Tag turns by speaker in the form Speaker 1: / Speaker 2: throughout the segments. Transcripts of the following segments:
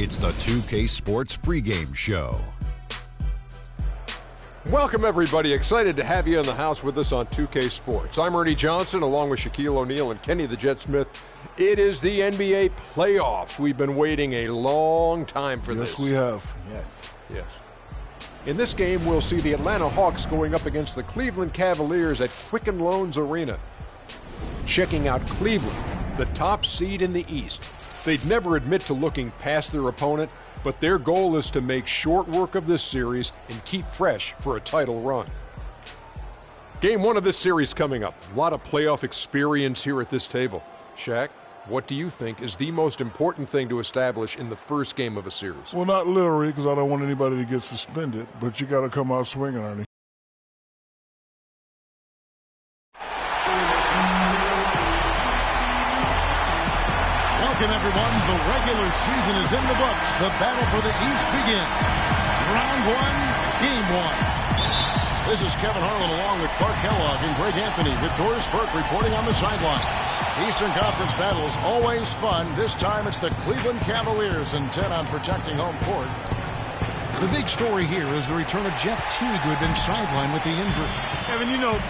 Speaker 1: It's the 2K Sports pregame show.
Speaker 2: Welcome, everybody. Excited to have you in the house with us on 2K Sports. I'm Ernie Johnson, along with Shaquille O'Neal and Kenny the Jet Smith. It is the NBA playoffs. We've been waiting a long time for this.
Speaker 3: Yes, we have.
Speaker 2: Yes. In this game, we'll see the Atlanta Hawks going up against the Cleveland Cavaliers at Quicken Loans Arena. Checking out Cleveland, the top seed in the East. They'd never admit to looking past their opponent, but their goal is to make short work of this series and keep fresh for a title run. Game one of this series coming up. A lot of playoff experience here at this table. Shaq, what do you think is the most important thing to establish in the first game of a series?
Speaker 3: Well, not literally, because I don't want anybody to get suspended, but you got to come out swinging, Ernie.
Speaker 4: Welcome, everyone. The regular season is in the books. The battle for the East begins. Round one, game one. This is Kevin Harlan along with Clark Kellogg and Greg Anthony with Doris Burke reporting on the sidelines. Eastern Conference battles always fun. This time it's the Cleveland Cavaliers intent on protecting home court. The big story here is the return of Jeff Teague, who had been sidelined with the injury.
Speaker 5: Kevin, you know,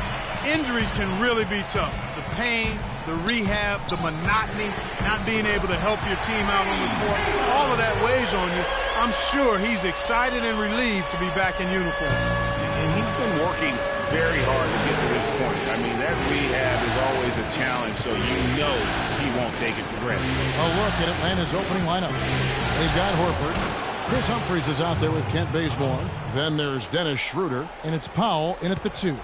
Speaker 5: injuries can really be tough. The pain, the rehab, the monotony, not being able to help your team out on the court, all of that weighs on you. I'm sure he's excited and relieved to be back in uniform.
Speaker 6: And he's been working very hard to get to this point. I mean, that rehab is always a challenge, so you know he won't take it for granted.
Speaker 4: A look at Atlanta's opening lineup. They've got Horford. Chris Humphries is out there with Kent Bazemore. Then there's Dennis Schroeder, and it's Powell in at the 2.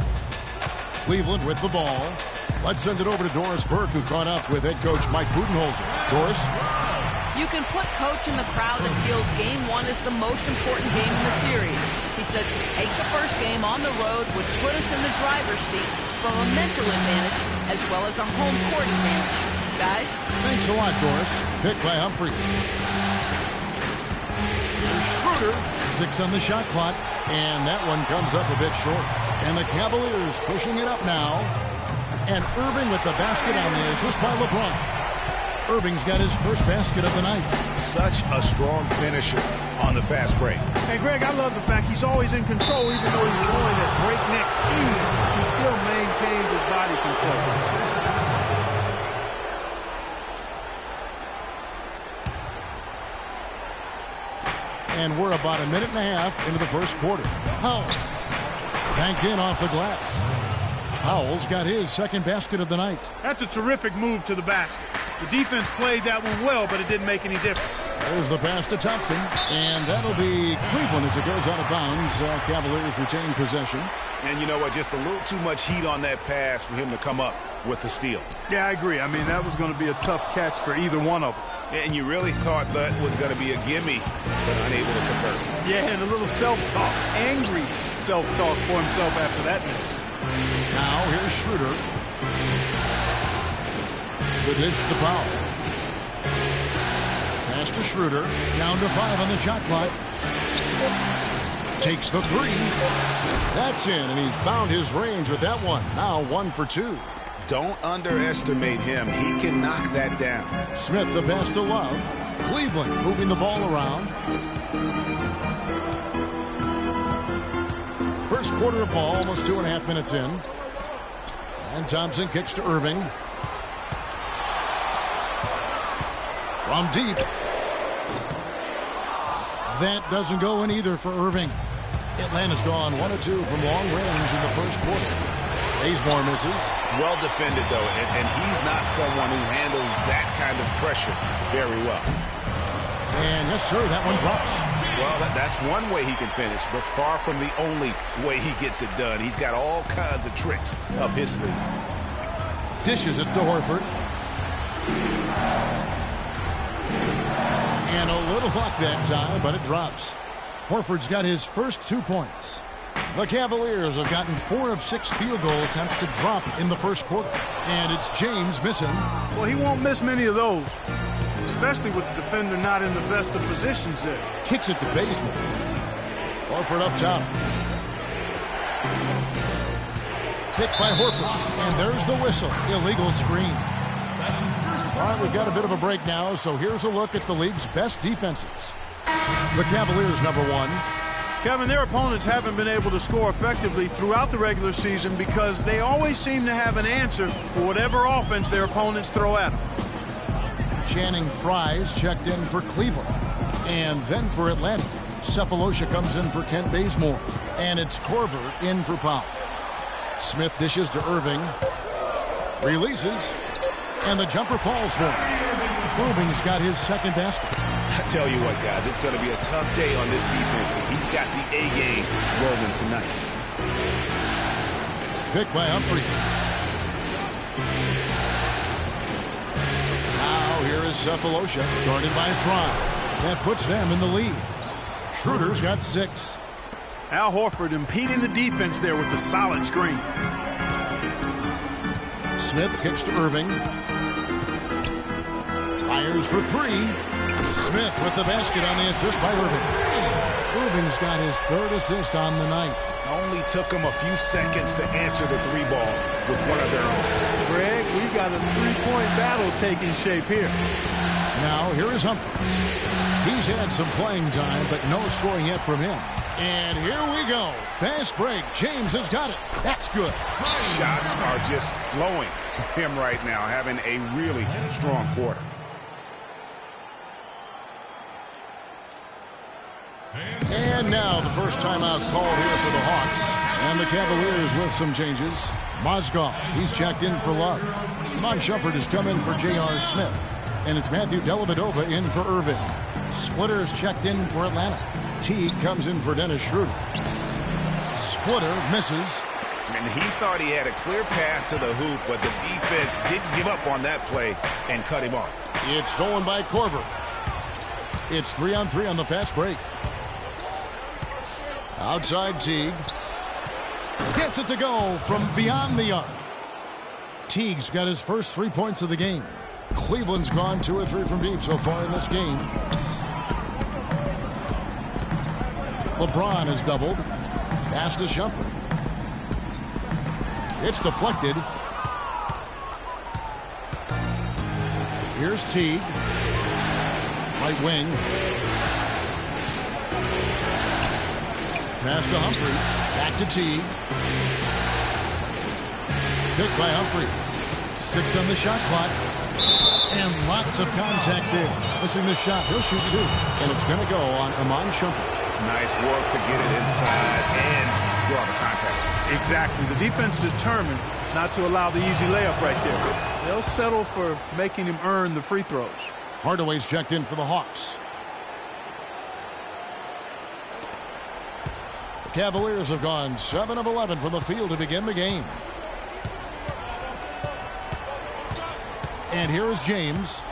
Speaker 4: Cleveland with the ball. Let's send it over to Doris Burke, who caught up with head coach Mike Budenholzer. Doris?
Speaker 7: You can put coach in the crowd that feels game one is the most important game in the series. He said to take the first game on the road would put us in the driver's seat from a mental advantage as well as a home court advantage. Guys?
Speaker 4: Thanks a lot, Doris. Pick by Humphries. Here's Schroeder. 6 on the shot clock, and that one comes up a bit short. And the Cavaliers pushing it up now. And Irving with the basket on the assist by LeBron. Irving's got his first basket of the night.
Speaker 6: Such a strong finisher on the fast break.
Speaker 5: Hey, Greg, I love the fact he's always in control, even though he's going at breakneck speed. He still maintains his body control.
Speaker 4: And we're about a minute and a half into the first quarter. Powell banked in off the glass. Powell's got his second basket of the night.
Speaker 5: That's a terrific move to the basket. The defense played that one well, but it didn't make any difference.
Speaker 4: There's the pass to Thompson, and that'll be Cleveland as it goes out of bounds. Cavaliers retain possession.
Speaker 6: And you know what? Just a little too much heat on that pass for him to come up with the steal.
Speaker 5: Yeah, I agree. I mean, that was going to be a tough catch for either one of them.
Speaker 6: And you really thought that was going to be a gimme, but unable to convert.
Speaker 5: Yeah, and a little self-talk, angry self-talk for himself after that miss.
Speaker 4: Now here's Schroeder. The dish to Powell. Pass to Schroeder. Down to 5 on the shot clock. Takes the 3. That's in, and he found his range with that one. Now 1 for 2.
Speaker 6: Don't underestimate him. He can knock that down.
Speaker 4: Smith the pass to Love. Cleveland moving the ball around. First quarter of ball, almost 2.5 minutes in. And Thompson kicks to Irving. From deep. That doesn't go in either for Irving. Atlanta's gone 1 of 2 from long range in the first quarter. Bazemore misses.
Speaker 6: Well defended, though, and he's not someone who handles that kind of pressure very well.
Speaker 4: And yes, sir, that one drops.
Speaker 6: Well, that's one way he can finish, but far from the only way he gets it done. He's got all kinds of tricks up his sleeve.
Speaker 4: Dishes it to Horford. And a little luck that time, but it drops. Horford's got his first 2 points. The Cavaliers have gotten 4 of 6 field goal attempts to drop in the first quarter. And it's James missing.
Speaker 5: Well, he won't miss many of those, especially with the defender not in the best of positions there.
Speaker 4: Kicks it to Bazemore. Horford up top. Picked by Horford. And there's the whistle. Illegal screen. All right, we've got a bit of a break now, so here's a look at the league's best defenses. The Cavaliers #1.
Speaker 5: Kevin, their opponents haven't been able to score effectively throughout the regular season because they always seem to have an answer for whatever offense their opponents throw at them.
Speaker 4: Channing Frye's checked in for Cleveland. And then for Atlanta, Cephalosha comes in for Kent Bazemore. And it's Corver in for Powell. Smith dishes to Irving. Releases. And the jumper falls for him. Irving's got his second basket.
Speaker 6: I tell you what, guys, it's going to be a tough day on this defense if he's got the A game rolling tonight.
Speaker 4: Picked by Humphries. Now here is Cephalosha, guarded by Fry. That puts them in the lead. Schroeder's got 6.
Speaker 5: Al Horford impeding the defense there with the solid screen.
Speaker 4: Smith kicks to Irving. Fires for 3. Smith with the basket on the assist by Irving. Irving's got his 3rd assist on the night.
Speaker 6: Only took them a few seconds to answer the 3-ball with one of their own.
Speaker 5: Greg, we got a 3-point battle taking shape here.
Speaker 4: Now here is Humphries. He's had some playing time, but no scoring yet from him. And here we go. Fast break. James has got it. That's good.
Speaker 6: Shots are just flowing for him right now, having a really strong quarter.
Speaker 4: And now the first timeout called here for the Hawks. And the Cavaliers with some changes. Mozgov, he's checked in for Love. Mon Shumpert has come in for J.R. Smith. And it's Matthew Dellavedova in for Irving. Splitter is checked in for Atlanta. Teague comes in for Dennis Schroeder. Splitter misses.
Speaker 6: And he thought he had a clear path to the hoop, but the defense didn't give up on that play and cut him off.
Speaker 4: It's stolen by Corver. It's 3-on-3 on the fast break. Outside Teague. Gets it to go from beyond the arc. Teague's got his first 3 points of the game. Cleveland's gone 2 or 3 from deep so far in this game. LeBron has doubled. Pass to Shumpert. It's deflected. Here's Teague. Right wing. Pass to Humphries. Back to Teague. Picked by Humphries. 6 on the shot clock. And lots of contact there. Missing the shot. He'll shoot 2. And it's going to go on Iman Shumpert.
Speaker 6: Nice work to get it inside and draw the contact.
Speaker 5: Exactly. The defense determined not to allow the easy layup right there. They'll settle for making him earn the free throws.
Speaker 4: Hardaway's checked in for the Hawks. The Cavaliers have gone 7 of 11 from the field to begin the game. And here is James.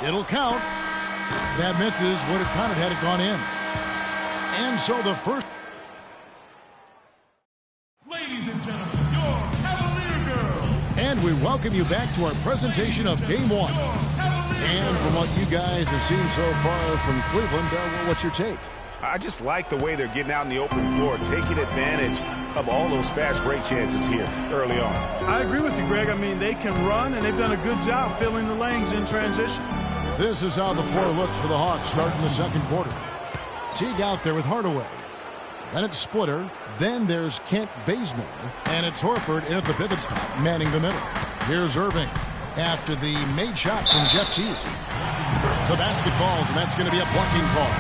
Speaker 4: It'll count. That misses. Would have counted had it gone in. And so the first.
Speaker 8: Ladies and gentlemen, your Cavalier girls.
Speaker 4: And we welcome you back to our presentation of Game 1. And from what you guys have seen so far from Cleveland, what's your take?
Speaker 6: I just like the way they're getting out in the open floor, taking advantage of all those fast break chances here early on.
Speaker 5: I agree with you, Greg. I mean, they can run, and they've done a good job filling the lanes in transition.
Speaker 4: This is how the floor looks for the Hawks starting the second quarter. Teague out there with Hardaway. Then it's Splitter. Then there's Kent Bazemore. And it's Horford in at the pivot spot, manning the middle. Here's Irving after the made shot from Jeff Teague. The basket falls, and that's going to be a blocking call.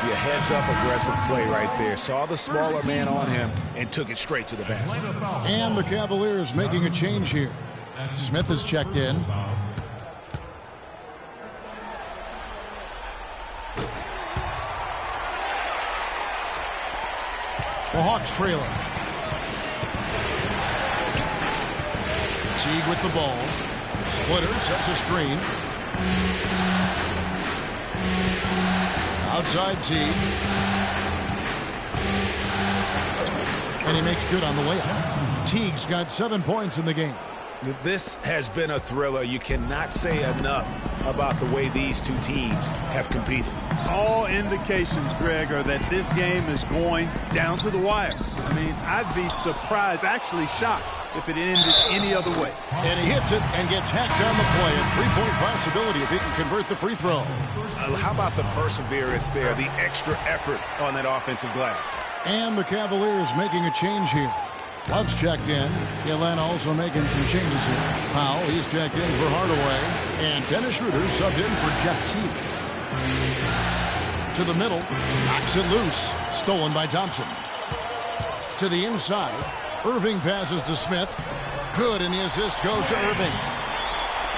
Speaker 6: Yeah, heads-up aggressive play right there. Saw the smaller man on him and took it straight to the basket.
Speaker 4: And the Cavaliers making a change here. Smith has checked in. The Hawks trailing. Teague with the ball. Splitter sets a screen. Outside Teague. And he makes good on the layup. Teague's got 7 points in the game.
Speaker 6: This has been a thriller. You cannot say enough about the way these two teams have competed.
Speaker 5: All indications, Greg, are that this game is going down to the wire. I mean, I'd be surprised, actually shocked, if it ended any other way.
Speaker 4: And he hits it and gets hacked on the play. A three-point possibility if he can convert the free throw.
Speaker 6: How about the perseverance there, the extra effort on that offensive glass?
Speaker 4: And the Cavaliers making a change here. Love's checked in. Atlanta also making some changes here. Powell, he's checked in for Hardaway. And Dennis Schroeder subbed in for Jeff Teague. To the middle. Knocks it loose. Stolen by Thompson. To the inside. Irving passes to Smith. Good, and the assist goes to Irving.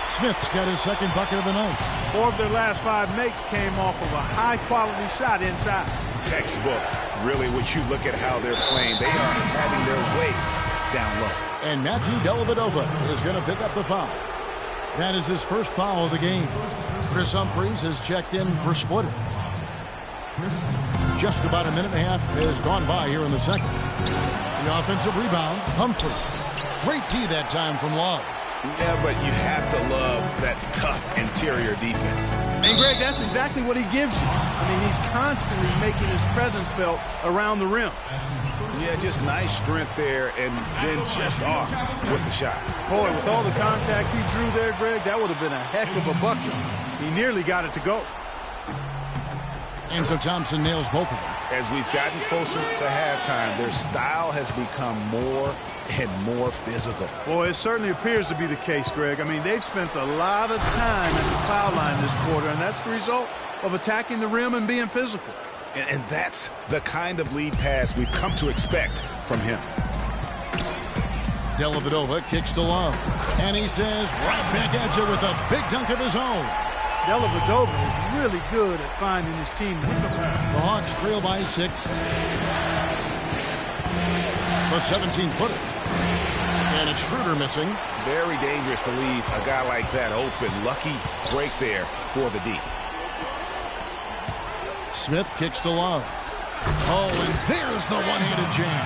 Speaker 4: Smith's got his second bucket of the night.
Speaker 5: 4 of their last 5 makes came off of a high-quality shot inside.
Speaker 6: Textbook. Really, when you look at how they're playing, they are having their way down low.
Speaker 4: And Matthew Dellavedova is going to pick up the foul. That is his first foul of the game. Chris Humphries has checked in for Splitter. Just about a minute and a half has gone by here in the second. The offensive rebound, Humphries. Great D that time from Love.
Speaker 6: Yeah, but you have to love that tough interior defense.
Speaker 5: And, Greg, that's exactly what he gives you. I mean, he's constantly making his presence felt around the rim.
Speaker 6: Yeah, just nice strength there, and then just off with the shot.
Speaker 5: Boy, with all the contact he drew there, Greg, that would have been a heck of a bucket. He nearly got it to go.
Speaker 4: And so Thompson nails both of them.
Speaker 6: As we've gotten closer to halftime, their style has become more and more physical.
Speaker 5: Boy, it certainly appears to be the case, Greg. I mean, they've spent a lot of time at the foul line this quarter, and that's the result of attacking the rim and being physical.
Speaker 6: And that's the kind of lead pass we've come to expect from him.
Speaker 4: Dellavedova kicks to Love. And he says right back at you with a big dunk of his own.
Speaker 5: Dellavedova is really good at finding his team with the ball.
Speaker 4: The Hawks trail by 6. The 17-footer. And it's Schroeder missing.
Speaker 6: Very dangerous to leave a guy like that open. Lucky break there for the D.
Speaker 4: Smith kicks to Love. Oh, and there's the one-handed jam.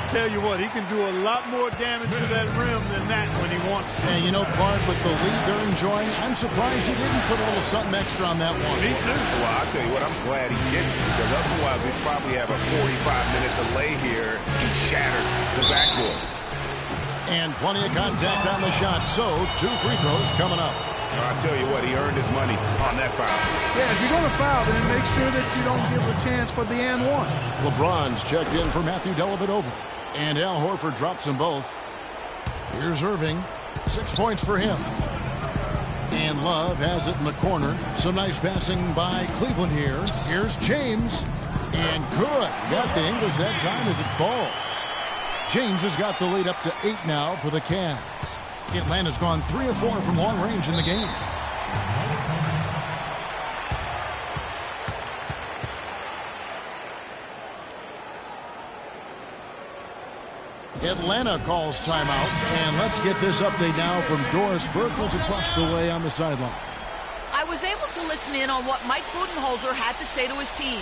Speaker 5: Tell you what, he can do a lot more damage to that rim than that when he wants to.
Speaker 4: And you know, Clark, with the lead they're enjoying, I'm surprised he didn't put a little something extra on that one.
Speaker 5: Me too.
Speaker 6: Well, I'll tell you what, I'm glad he didn't, because otherwise he'd probably have a 45-minute delay here. He shattered the backboard.
Speaker 4: And plenty of contact on the shot, so 2 free throws coming up.
Speaker 6: I'll tell you what, he earned his money on that foul.
Speaker 5: Yeah, if you're going to foul, then make sure that you don't give a chance for the and one.
Speaker 4: LeBron's checked in for Matthew Dellavedova. And Al Horford drops them both. Here's Irving. 6 points for him. And Love has it in the corner. Some nice passing by Cleveland here. Here's James. And good. Got the English that time as it falls. James has got the lead up to 8 now for the Cavs. Atlanta's gone 3 of 4 from long range in the game. Atlanta calls timeout, and let's get this update now from Doris Burke, who's across the way on the sideline.
Speaker 7: I was able to listen in on what Mike Budenholzer had to say to his team.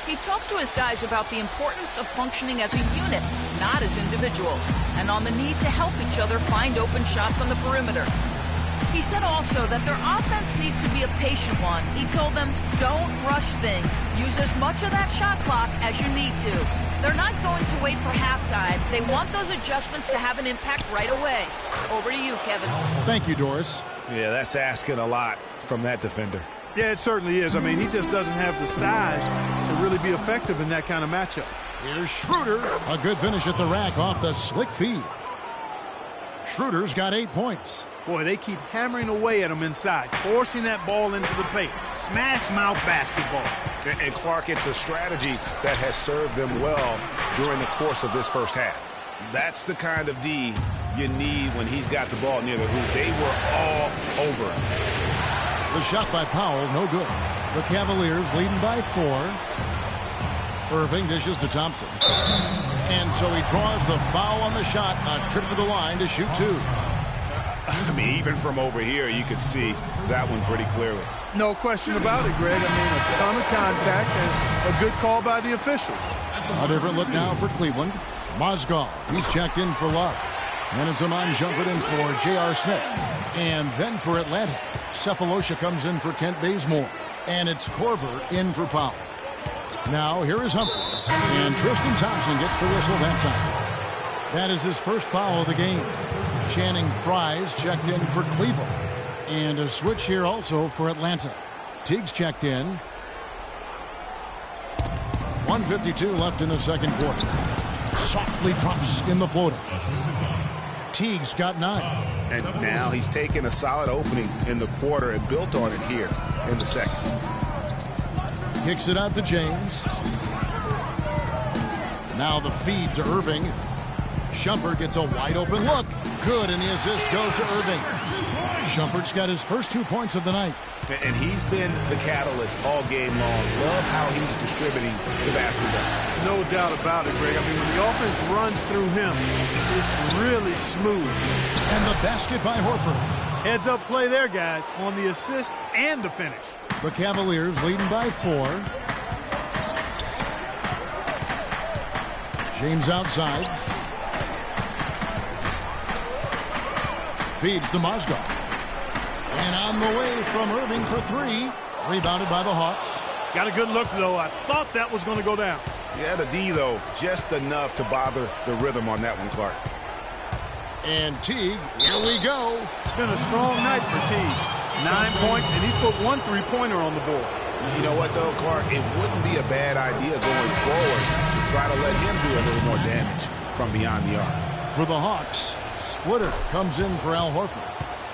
Speaker 7: He talked to his guys about the importance of functioning as a unit, not as individuals, and on the need to help each other find open shots on the perimeter. He said also that their offense needs to be a patient one. He told them, don't rush things. Use as much of that shot clock as you need to. They're not going to wait for halftime. They want those adjustments to have an impact right away. Over to you, Kevin.
Speaker 4: Thank you, Doris.
Speaker 6: Yeah, that's asking a lot from that defender.
Speaker 5: Yeah, it certainly is. I mean, he just doesn't have the size to really be effective in that kind of matchup.
Speaker 4: Here's Schroeder. A good finish at the rack off the slick feed. Schroeder's got 8 points.
Speaker 5: Boy, they keep hammering away at him inside, forcing that ball into the paint. Smash mouth basketball.
Speaker 6: And Clark, it's a strategy that has served them well during the course of this first half. That's the kind of D you need when he's got the ball near the hoop. They were all over him.
Speaker 4: The shot by Powell, no good. The Cavaliers leading by 4. Irving dishes to Thompson. And so he draws the foul on the shot. A trip to the line to shoot 2.
Speaker 6: I mean, even from over here, you could see that one pretty clearly.
Speaker 5: No question about it, Greg. I mean, a ton of contact and a good call by the officials.
Speaker 4: A different look now for Cleveland. Mozgov, he's checked in for Love. And it's Amon Shumpert in for J.R. Smith. And then for Atlanta, Cephalosha comes in for Kent Bazemore. And it's Corver in for Powell. Now here is Humphries. And Tristan Thompson gets the whistle that time. That is his first foul of the game. Channing Frye's checked in for Cleveland. And a switch here also for Atlanta. Teague's checked in. 1:52 left in the second quarter. Softly drops in the floater. Teague's got 9.
Speaker 6: And now he's taken a solid opening in the quarter and built on it here in the second.
Speaker 4: Kicks it out to James. Now the feed to Irving. Shumpert gets a wide open look. Good, and the assist goes to Irving. Shumpert's got his first 2 points of the night.
Speaker 6: And he's been the catalyst all game long. Love how he's distributing the basketball.
Speaker 5: No doubt about it, Greg. I mean, when the offense runs through him, it's really smooth.
Speaker 4: And the basket by Horford.
Speaker 5: Heads up play there, guys, on the assist and the finish.
Speaker 4: The Cavaliers leading by 4. James outside. Feeds to Mozgov. And on the way from Irving for 3. Rebounded by the Hawks.
Speaker 5: Got a good look, though. I thought that was going to go down.
Speaker 6: Yeah, the D, though, just enough to bother the rhythm on that one, Clark.
Speaker 4: And Teague, here we go.
Speaker 5: It's been a strong night for Teague. 9 points, and he's put 1 3-pointer on the board.
Speaker 6: You know what, though, Clark? It wouldn't be a bad idea going forward to try to let him do a little more damage from beyond the arc.
Speaker 4: For the Hawks, Splitter comes in for Al Horford.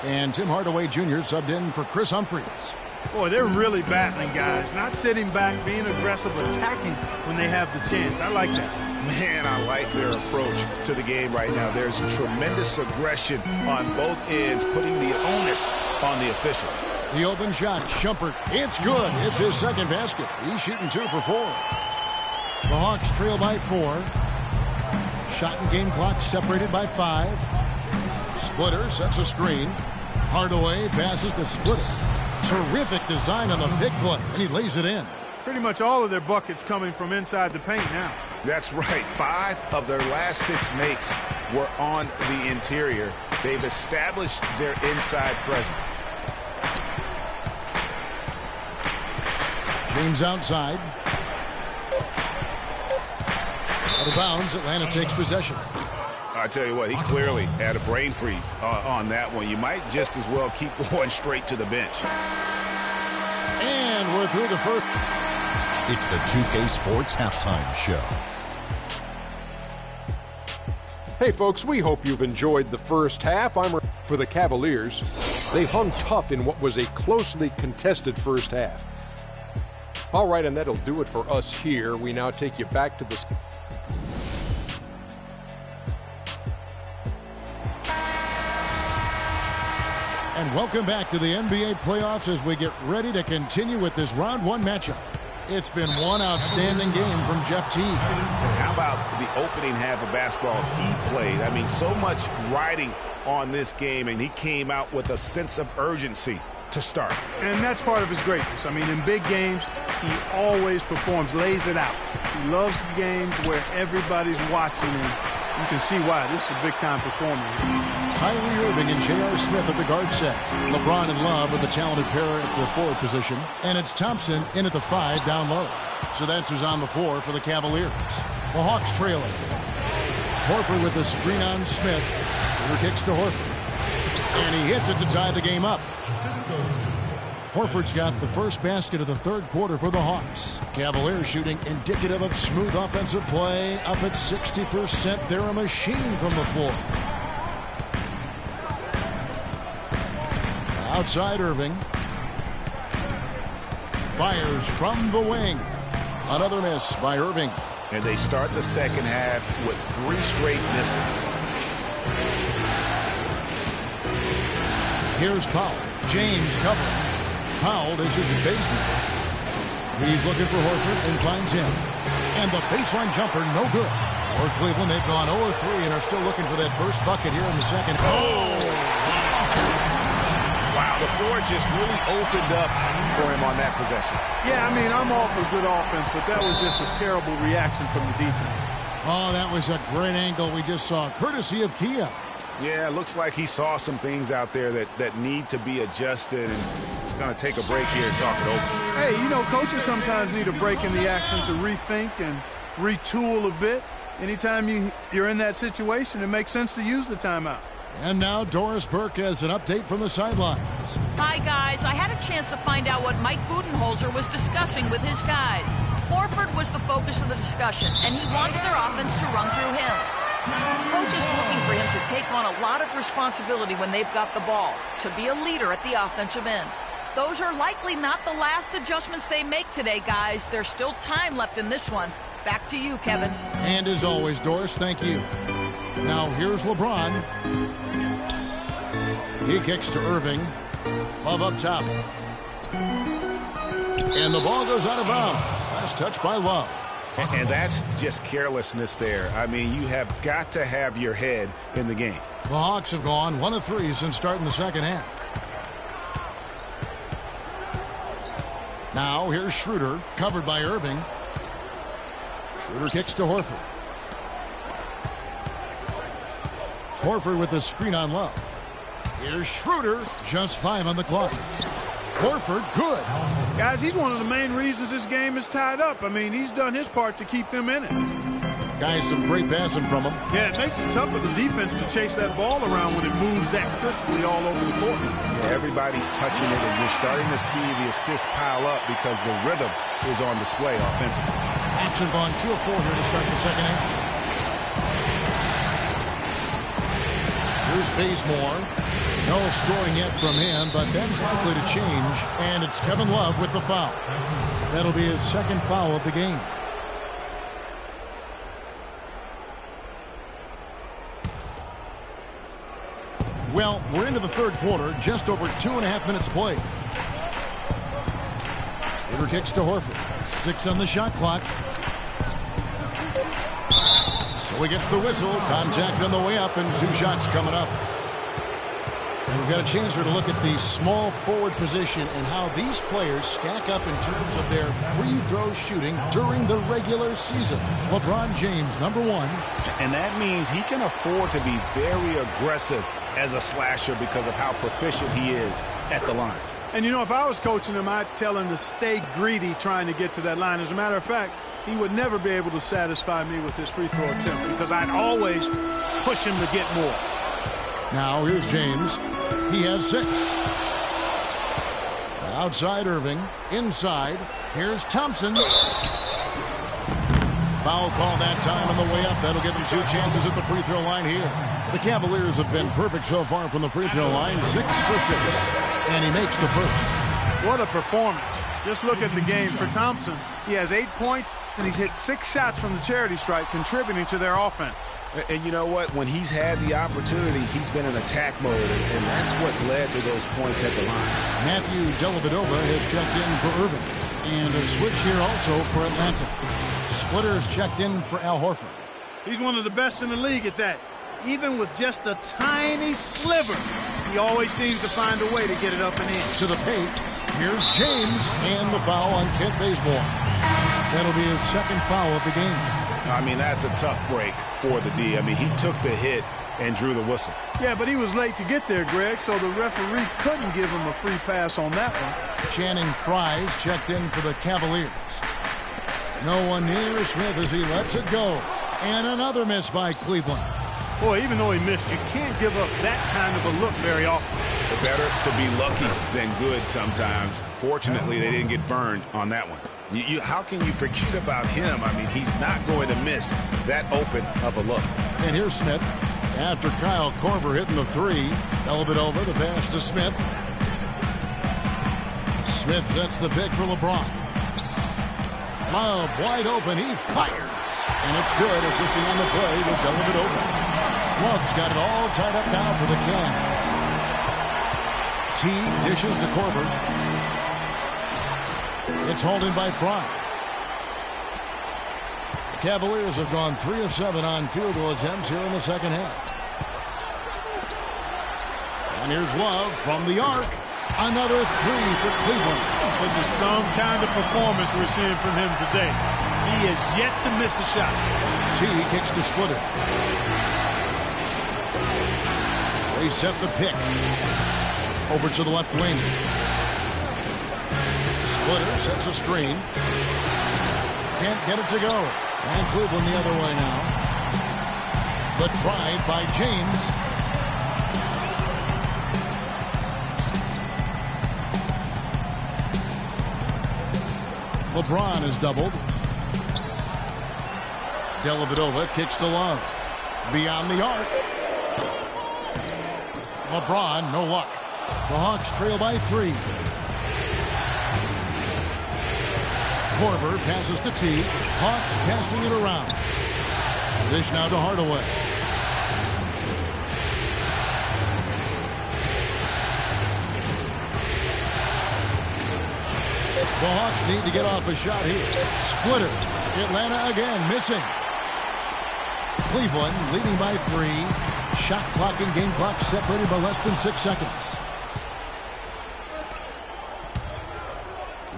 Speaker 4: And Tim Hardaway Jr. subbed in for Chris Humphries.
Speaker 5: Boy, they're really battling, guys. Not sitting back, being aggressive, attacking when they have the chance. I like that.
Speaker 6: Man, I like their approach to the game right now. There's tremendous aggression on both ends, putting the onus on the officials.
Speaker 4: The open shot, Shumpert. It's good. It's his second basket. He's shooting 2 for 4. The Hawks trail by 4. Shot and game clock separated by 5. Splitter sets a screen. Hardaway passes to Splitter. Terrific design on the big play, and he lays it in.
Speaker 5: Pretty much all of their buckets coming from inside the paint now.
Speaker 6: That's right. 5 of their last 6 makes were on the interior. They've established their inside presence.
Speaker 4: James outside. Out of bounds, Atlanta takes possession.
Speaker 6: I tell you what, he clearly had a brain freeze on that one. You might just as well keep going straight to the bench.
Speaker 4: And we're through the first.
Speaker 1: It's the 2K Sports Halftime Show.
Speaker 2: Hey, folks, we hope you've enjoyed the first half. I'm for the Cavaliers. They hung tough in what was a closely contested first half. All right, and that'll do it for us here. We now take you back to the...
Speaker 4: And welcome back to the NBA playoffs as we get ready to continue with this round 1 matchup. It's been one outstanding game from Jeff Teague.
Speaker 6: How about the opening half of basketball he played? I mean, so much riding on this game, and he came out with a sense of urgency to start.
Speaker 5: And that's part of his greatness. I mean, in big games, he always performs, lays it out. He loves the games where everybody's watching him. You can see why. This is a big-time performer.
Speaker 4: Kyrie Irving and J.R. Smith at the guard set. LeBron and Love with a talented pair at the forward position. And it's Thompson in at the 5 down low. So that's who's on the floor for the Cavaliers. The Hawks trailing. Horford with a screen on Smith. Splitter kicks to Horford. And he hits it to tie the game up. Horford's got the first basket of the third quarter for the Hawks. Cavaliers shooting indicative of smooth offensive play. Up at 60%. They're a machine from the floor. Outside Irving. Fires from the wing. Another miss by Irving.
Speaker 6: And they start the second half with 3 straight misses.
Speaker 4: Here's Powell. James covering. Powell dishes to Bazemore. He's looking for Horford and finds him. And the baseline jumper, no good. For Cleveland, they've gone 0-3 and are still looking for that first bucket here in the second.
Speaker 6: Wow, the floor just really opened up for him on that possession.
Speaker 5: Yeah, I mean, I'm all for good offense, but that was just a terrible reaction from the defense.
Speaker 4: Oh, that was a great angle we just saw, courtesy of Kia.
Speaker 6: Yeah, it looks like he saw some things out there that need to be adjusted, and it's going to take a break here and talk it over.
Speaker 5: Hey, you know, coaches sometimes need a break in the action to rethink and retool a bit. Anytime you're in that situation, it makes sense to use the timeout.
Speaker 4: And now Doris Burke has an update from the sidelines.
Speaker 7: Hi, guys. I had a chance to find out what Mike Budenholzer was discussing with his guys. Horford was the focus of the discussion, and he wants their offense to run through him. Coach is looking for him to take on a lot of responsibility when they've got the ball, to be a leader at the offensive end. Those are likely not the last adjustments they make today, guys. There's still time left in this one. Back to you, Kevin.
Speaker 4: And as always, Doris, thank you. Now here's LeBron. He kicks to Irving. Love up top. And the ball goes out of bounds. Last touch by Love.
Speaker 6: And that's just carelessness there. I mean, you have got to have your head in the game.
Speaker 4: The Hawks have gone 1 of 3 since starting the second half. Now here's Schroeder, covered by Irving. Schroeder kicks to Horford. Horford with the screen on Love. Here's Schroeder, just 5 on the clock. Horford, good.
Speaker 5: Guys, he's one of the main reasons this game is tied up. I mean, he's done his part to keep them in it.
Speaker 4: Guys, some great passing from him.
Speaker 5: Yeah, it makes it tough for the defense to chase that ball around when it moves that crisply all over the court.
Speaker 6: Yeah, everybody's touching it, and you're starting to see the assists pile up because the rhythm is on display offensively.
Speaker 4: Action gone 2 of 4 here to start the second half. Here's Bazemore. No scoring yet from him, but that's likely to change. And it's Kevin Love with the foul. That'll be his second foul of the game. Well, we're into the third quarter, just over 2.5 minutes played. Schroeder kicks to Horford. 6 on the shot clock. So he gets the whistle. Contact on the way up, and 2 shots coming up. And we've got a chance here to look at the small forward position and how these players stack up in terms of their free throw shooting during the regular season. LeBron James, number 1.
Speaker 6: And that means he can afford to be very aggressive as a slasher because of how proficient he is at the line.
Speaker 5: And, you know, if I was coaching him, I'd tell him to stay greedy trying to get to that line. As a matter of fact, he would never be able to satisfy me with his free throw attempt because I'd always push him to get more.
Speaker 4: Now here's James. He has 6. Outside Irving. Inside. Here's Thompson. Foul call that time on the way up. That'll give him 2 chances at the free throw line here. The Cavaliers have been perfect so far from the free throw line. 6 for 6. And he makes the first.
Speaker 5: What a performance. Just look at the game for Thompson. He has 8 points, and he's hit 6 shots from the charity stripe, contributing to their offense.
Speaker 6: And you know what? When he's had the opportunity, he's been in attack mode, and that's what led to those points at the line.
Speaker 4: Matthew Dellavedova has checked in for Irving. And a switch here also for Atlanta. Splitters checked in for Al Horford.
Speaker 5: He's one of the best in the league at that. Even with just a tiny sliver, he always seems to find a way to get it up and in.
Speaker 4: To the paint. Here's James. And the foul on Kent Bazemore. That'll be his second foul of the game.
Speaker 6: I mean, that's a tough break for the D. I mean, he took the hit and drew the whistle.
Speaker 5: Yeah, but he was late to get there, Greg, so the referee couldn't give him a free pass on that one.
Speaker 4: Channing Frye's checked in for the Cavaliers. No one near Smith as he lets it go. And another miss by Cleveland.
Speaker 5: Boy, even though he missed, you can't give up that kind of a look very often.
Speaker 6: It's better to be lucky than good sometimes. Fortunately, they didn't get burned on that one. How can you forget about him? I mean, he's not going to miss that open of a look.
Speaker 4: And here's Smith. After Kyle Korver hitting the 3. Dellavedova, the pass to Smith. Smith sets the pick for LeBron. Love wide open. He fires. And it's good. Assisting on the play was Dellavedova. Love's got it all tied up now for the Cavs. T dishes to Korver. It's holding by Fry. The Cavaliers have gone 3 of 7 on field goal attempts here in the second half. And here's Love from the arc. Another 3 for Cleveland.
Speaker 5: This is some kind of performance we're seeing from him today. He is yet to miss a shot.
Speaker 4: T kicks to Splitter. They set the pick. Over to the left wing. Splitter sets a screen. Can't get it to go. And Cleveland the other way now. The drive by James. LeBron is doubled. Dellavedova kicks to Love. Beyond the arc. LeBron, no luck. The Hawks trail by 3. Korver passes to T. Hawks passing it around. Dish now to Hardaway. The Hawks need to get off a shot here. Splitter. Atlanta again missing. Cleveland leading by 3. Shot clock and game clock separated by less than 6 seconds.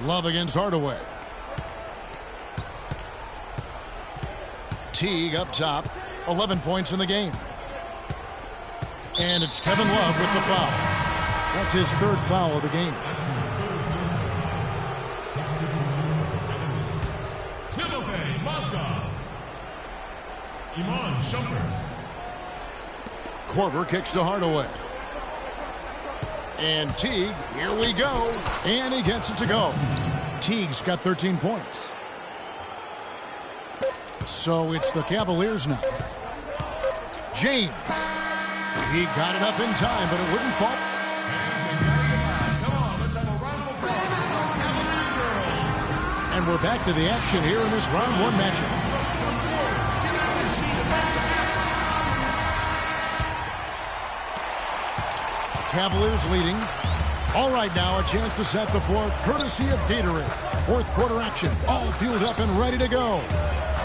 Speaker 4: Love against Hardaway. Teague up top. 11 points in the game. And it's Kevin Love with the foul. That's his 3rd foul of the game. Korver kicks to Hardaway. And Teague, here we go. And he gets it to go. Teague's got 13 points. So it's the Cavaliers now. James. He got it up in time, but it wouldn't fall.
Speaker 8: Come on, let's have a round of applause for the Cavalier girls.
Speaker 4: And we're back to the action here in this round 1 matchup. Cavaliers leading. All right, now a chance to set the floor courtesy of Gatorade. 4th quarter action. All fueled up and ready to go.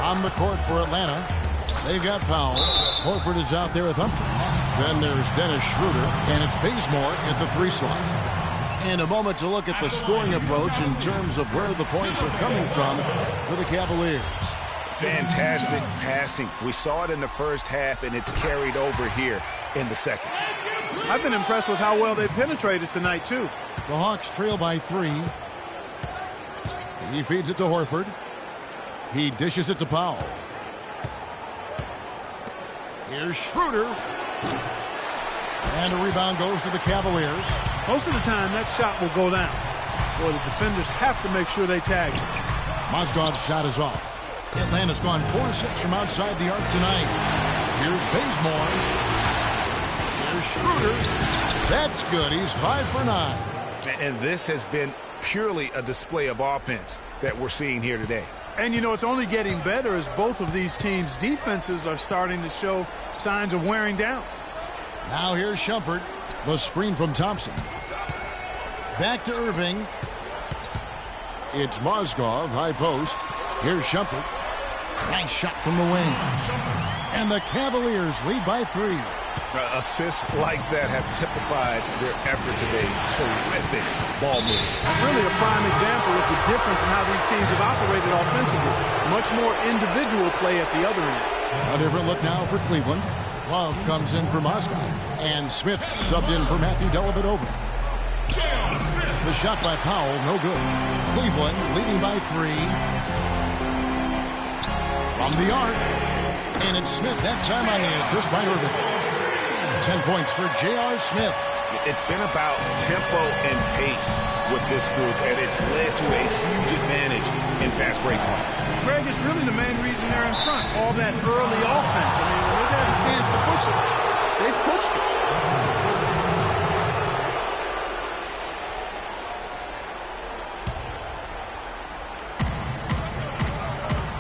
Speaker 4: On the court for Atlanta. They've got Powell. Horford is out there with Humphries. Then there's Dennis Schroeder. And it's Bazemore at the 3 slot. And a moment to look at the scoring approach in terms of where the points are coming from for the Cavaliers.
Speaker 6: Fantastic passing. We saw it in the first half, and it's carried over here in the second.
Speaker 5: I've been impressed with how well they penetrated tonight, too.
Speaker 4: The Hawks trail by 3. He feeds it to Horford. He dishes it to Powell. Here's Schroeder. And a rebound goes to the Cavaliers.
Speaker 5: Most of the time, that shot will go down. Boy, the defenders have to make sure they tag it.
Speaker 4: Mozgov's shot is off. Atlanta's gone 4-6 from outside the arc tonight. Here's Bazemore. Here's Schroeder. That's good. He's 5 for 9.
Speaker 6: And this has been purely a display of offense that we're seeing here today.
Speaker 5: And, you know, it's only getting better as both of these teams' defenses are starting to show signs of wearing down.
Speaker 4: Now here's Shumpert. The screen from Thompson. Back to Irving. It's Mozgov, high post. Here's Shumpert. Nice shot from the wing. And the Cavaliers lead by 3.
Speaker 6: Assists like that have typified their effort today. Terrific ball movement.
Speaker 5: Really a prime example of the difference in how these teams have operated offensively. Much more individual play at the other end.
Speaker 4: A different look now for Cleveland. Love comes in for Mozgov. And Smith subbed in for Matthew Dellavedova. The shot by Powell, no good. Cleveland leading by 3. From the arc. And it's Smith that time on the assist by Irving. 10 points for J.R. Smith.
Speaker 6: It's been about tempo and pace with this group, and it's led to a huge advantage in fast break points.
Speaker 5: Greg, it's really the main reason they're in front. All that early offense. I mean, when they've had a chance to push it, they've pushed it.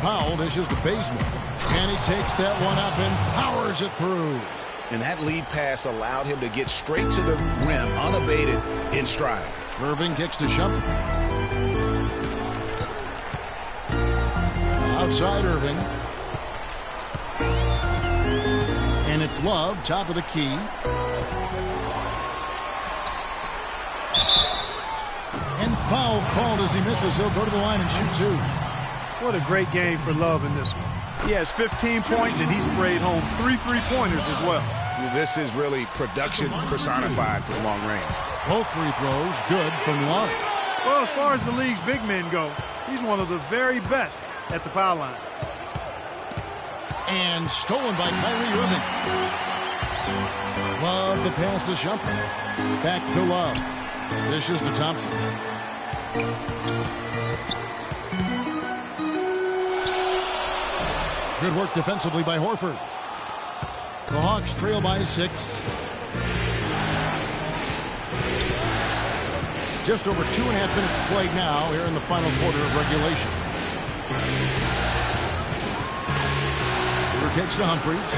Speaker 4: Powell dishes to Bazemore. And he takes that one up and powers it through.
Speaker 6: And that lead pass allowed him to get straight to the rim, unabated, in stride.
Speaker 4: Irving kicks to Shumpert. Outside Irving. And it's Love, top of the key. And foul called as he misses. He'll go to the line and shoot 2.
Speaker 5: What a great game for Love in this one. He has 15 points, and he sprayed home 3 3-pointers as well.
Speaker 6: This is really production personified for long range.
Speaker 4: Both free throws good from Love.
Speaker 5: Well, as far as the league's big men go, he's one of the very best at the foul line.
Speaker 4: And stolen by Kyrie Irving. Love the pass to Shumpert. Back to Love. Dishes to Thompson. Good work defensively by Horford. The Hawks trail by 6. Just over 2.5 minutes played now here in the final quarter of regulation. Shooter kicks to Humphries.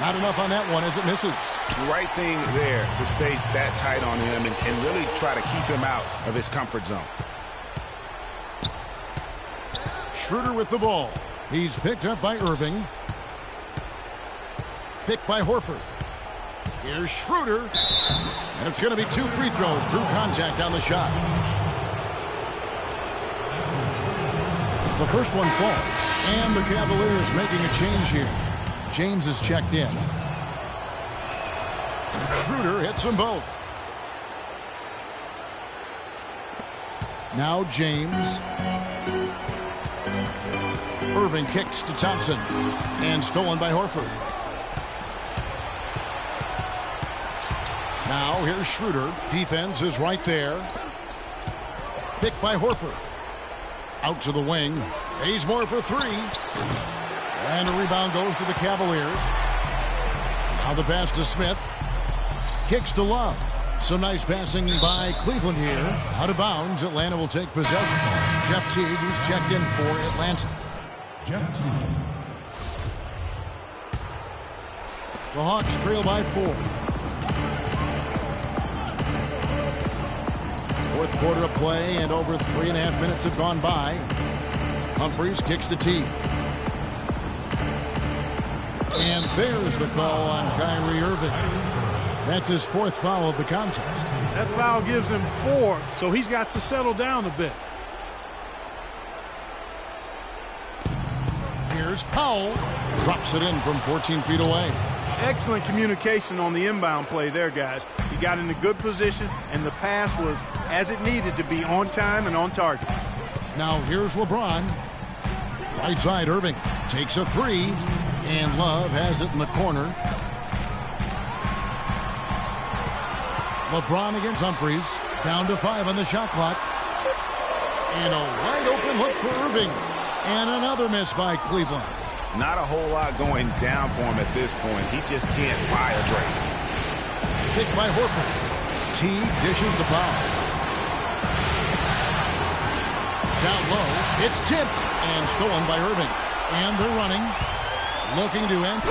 Speaker 4: Not enough on that one as it misses.
Speaker 6: The right thing there to stay that tight on him and really try to keep him out of his comfort zone.
Speaker 4: Schroeder with the ball. He's picked up by Irving. Picked by Horford. Here's Schroeder. And it's going to be 2 free throws. Drew contact on the shot. The first one falls. And the Cavaliers making a change here. James is checked in. Schroeder hits them both. Now James. Irving kicks to Thompson. And stolen by Horford. Now here's Schroeder. Defense is right there. Picked by Horford. Out to the wing. Bazemore for 3. And a rebound goes to the Cavaliers. Now the pass to Smith. Kicks to Love. Some nice passing by Cleveland here. Out of bounds. Atlanta will take possession. Jeff Teague, who's checked in for Atlanta.
Speaker 8: Jeff Teague.
Speaker 4: The Hawks trail by 4. Fourth quarter of play, and over 3.5 minutes have gone by. Humphries kicks to Teague. And there's the call on Kyrie Irving. That's his 4th foul of the contest.
Speaker 5: That foul gives him 4, so he's got to settle down a bit.
Speaker 4: Here's Powell. Drops it in from 14 feet away.
Speaker 5: Excellent communication on the inbound play there, guys. He got in a good position, and the pass was as it needed to be, on time and on target.
Speaker 4: Now here's LeBron. Right side, Irving takes a 3, and Love has it in the corner. LeBron against Humphries. Down to 5 on the shot clock. And a wide open look for Irving. And another miss by Cleveland.
Speaker 6: Not a whole lot going down for him at this point. He just can't buy a break.
Speaker 4: Picked by Horford. T dishes to Powell. Down low. It's tipped and stolen by Irving. And they're running. Looking to end.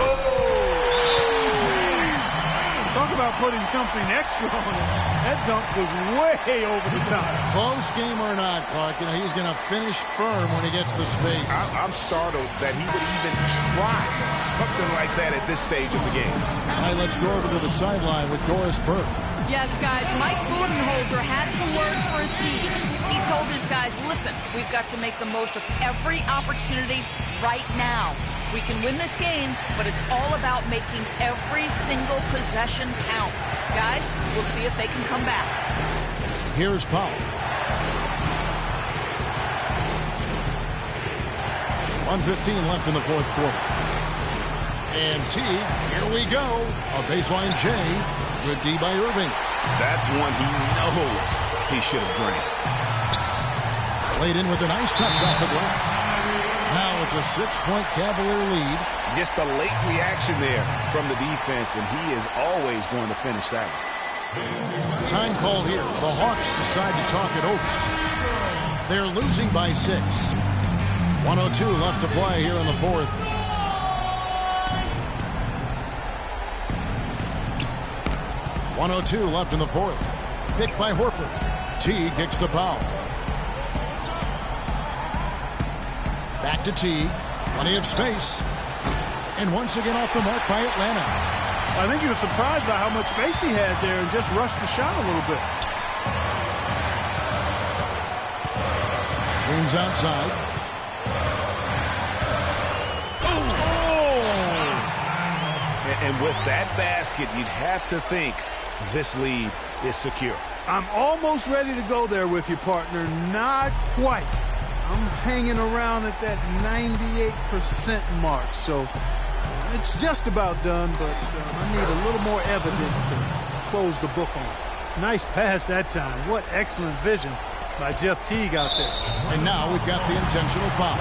Speaker 5: Talk about putting something extra on it. That dunk was way over the top.
Speaker 4: Close game or not, Clark, he's going to finish firm when he gets the space.
Speaker 6: I'm startled that he would even try something like that at this stage of the game.
Speaker 4: All right, let's go over to the sideline with Doris Burke.
Speaker 7: Yes, guys, Mike Budenholzer had some words for his team. He told his guys, listen, we've got to make the most of every opportunity right now. We can win this game, but it's all about making every single possession count. Guys, we'll see if they can come back.
Speaker 4: Here's Powell. 1:15 left in the fourth quarter. And T, here we go. A baseline J. Good D by Irving.
Speaker 6: That's one he knows he should have drained.
Speaker 4: Played in with a nice touch off the glass. Now it's a 6-point Cavalier lead.
Speaker 6: Just a late reaction there from the defense, and he is always going to finish that one.
Speaker 4: Time called here. The Hawks decide to talk it over. They're losing by 6. 1:02 left to play here in the fourth. .102 left in the fourth. Picked by Horford. T kicks to Powell. Back to T. Plenty of space. And once again off the mark by Atlanta.
Speaker 5: I think he was surprised by how much space he had there and just rushed the shot a little bit.
Speaker 4: James outside.
Speaker 6: And with that basket, you'd have to think this lead is secure.
Speaker 5: I'm almost ready to go there with you, partner. Not quite. I'm hanging around at that 98% mark, so it's just about done, but I need a little more evidence to close the book on. Nice pass that time. What excellent vision by Jeff Teague out there.
Speaker 4: And now we've got the intentional foul.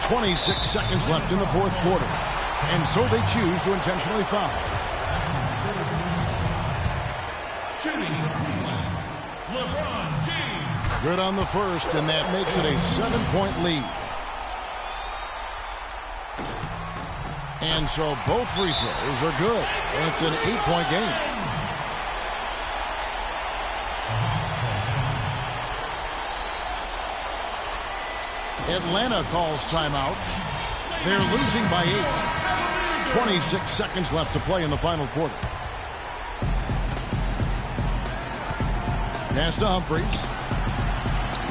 Speaker 4: 26 seconds left in the fourth quarter. And so they choose to intentionally foul.
Speaker 8: Shooting Cleveland, LeBron James.
Speaker 4: Good on the first, and that makes it a 7-point lead. And so both free throws are good, and it's an 8-point game. Atlanta calls timeout. They're losing by 8. 26 seconds left to play in the final quarter. Pass to Humphries.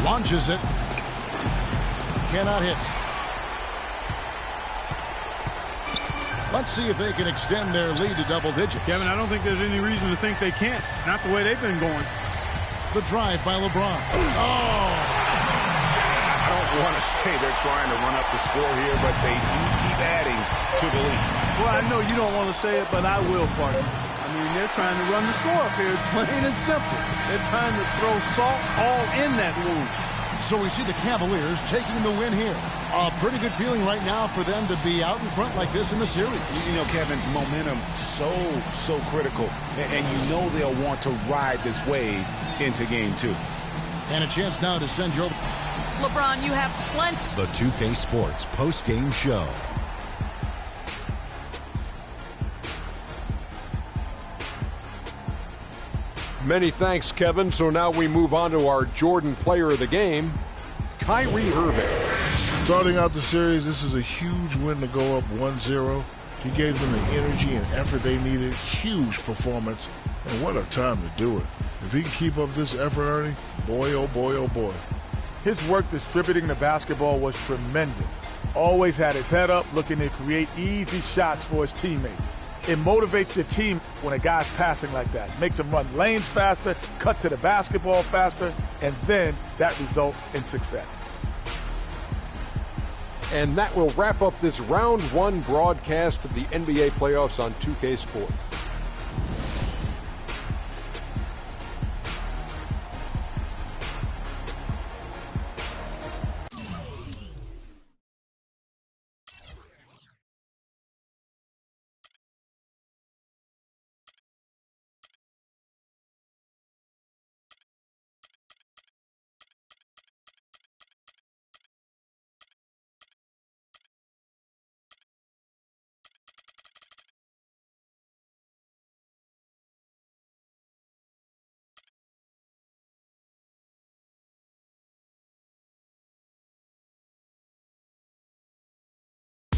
Speaker 4: Launches it. Cannot hit. Let's see if they can extend their lead to double digits.
Speaker 5: Kevin, I don't think there's any reason to think they can't. Not the way they've been going.
Speaker 4: The drive by LeBron. Oh!
Speaker 6: I don't want to say they're trying to run up the score here, but they do keep adding to the lead.
Speaker 5: Well, I know you don't want to say it, but I will, partner. I mean, they're trying to run the score up here, plain and simple. They're trying to throw salt all in that wound.
Speaker 4: So we see the Cavaliers taking the win here. A pretty good feeling right now for them to be out in front like this in the series.
Speaker 6: You know, Kevin, momentum so critical. And you know they'll want to ride this wave into game 2.
Speaker 4: And a chance now to send you over.
Speaker 7: LeBron, you have plenty.
Speaker 1: The 2K Sports post-game show.
Speaker 2: Many thanks, Kevin. So now we move on to our Jordan player of the game, Kyrie Irving.
Speaker 3: Starting out the series, this is a huge win to go up 1-0. He gave them the energy and effort they needed. Huge performance. And what a time to do it. If he can keep up this effort, Ernie, boy, oh boy, oh boy.
Speaker 9: His work distributing the basketball was tremendous. Always had his head up, looking to create easy shots for his teammates. It motivates your team when a guy's passing like that. Makes them run lanes faster, cut to the basketball faster, and then that results in success.
Speaker 2: And that will wrap up this round 1 broadcast of the NBA playoffs on 2K Sports.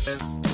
Speaker 9: And